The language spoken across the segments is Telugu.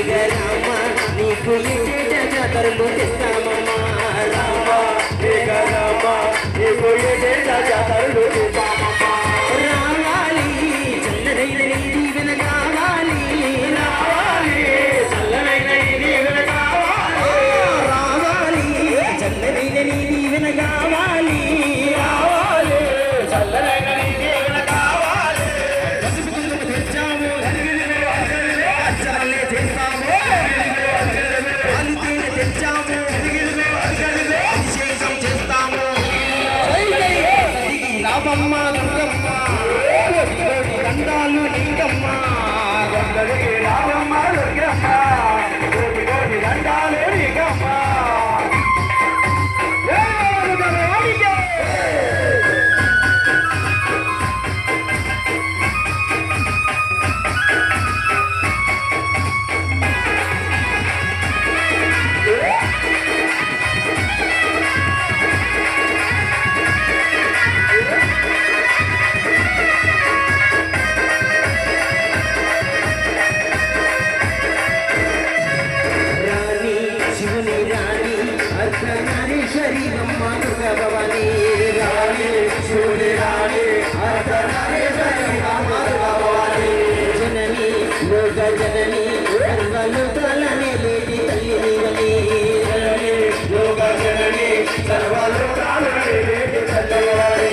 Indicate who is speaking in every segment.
Speaker 1: రామ నీకు ఏట జాతరలు తెస్తామమ్మా రామ రామ నీకు ఏట జాతరలు తెస్తామమ్మా రావాలి చల్లనైన నీ దీవెన కావాలి రావాలి చల్లనైన నీ దీవెన కావాలి రావాలి చల్లనైన నీ దీవెన కావాలి రావాలి చల్లనైన నీ దీవెన కావాలి తెచ్చాము అచ్చరలే చేస్తాము పాలితేనె తెచ్చాము అభిషేకం చేస్తాము రామమ్మ దుర్గమ్మ కోటి దండాలు నీకమ్మ గంగడికి రామమ్మ దుర్గమ్మ కోటి దండాలు నీకమ్మ శరీరమ్మ దుర్గా భవాని రాణి శివుని రాణి జనని లోక జనని సర్వలోకాలనే లేటి తల్లి నీవని లోక జనని సర్వలోకాలనే లేటి తల్లి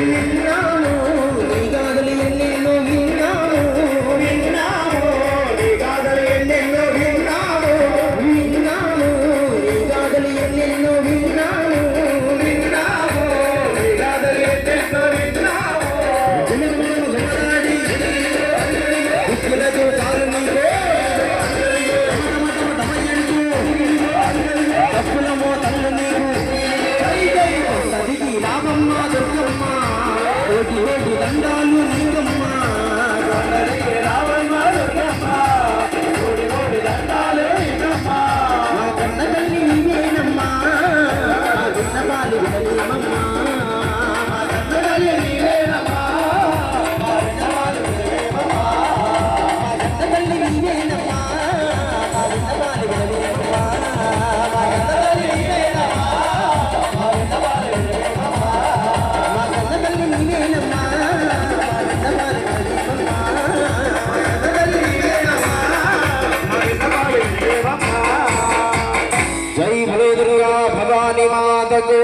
Speaker 1: విన్నాము నీ గాథలు ఎన్నెన్నో విన్నాము విన్నాము నీ గాథలు ఎన్నెన్నో విన్నాము విన్నాము నీ గాథలు ఎన్నెన్నో విన్నాము విన్నాము నీ గాథలు ఎన్నెన్నో విన్నాము జనగణమన జనరాడి దిక్కులతో కాలు నీకు తమయంటూ తప్పులమో తల్లు నీకు సదికి రామమ్మ దుర్గమ్మ కోటి కోటి దండాలు నీకమ్మ రామమ్మ దుర్గమ్మ కోటి కోటి దండాలు నీకమ్మ మా కన్న తల్లి నీవేనమ్మా మా విన్నపాలు వినలేమమ్మా మా కన్న తల్లి నీవేనమ్మా మా విన్నపాలు వినలేమమ్మా మా కన్న తల్లి నీవేనమ్మా మా విన్నపాలు వినలేమమ్మా మా కన్న తల్లి నీవేనమ్మా మా విన్నపాలు వినలేమమ్మా మా కన్న తల్లి నీవేనమ్మా మా విన్నపాలు వినలేమమ్మా మా కన్న తల్లి నీవేనమ్మా మా విన్నపాలు వినలేమమ్మా జై భలో దుర్గా భవాని మాతకు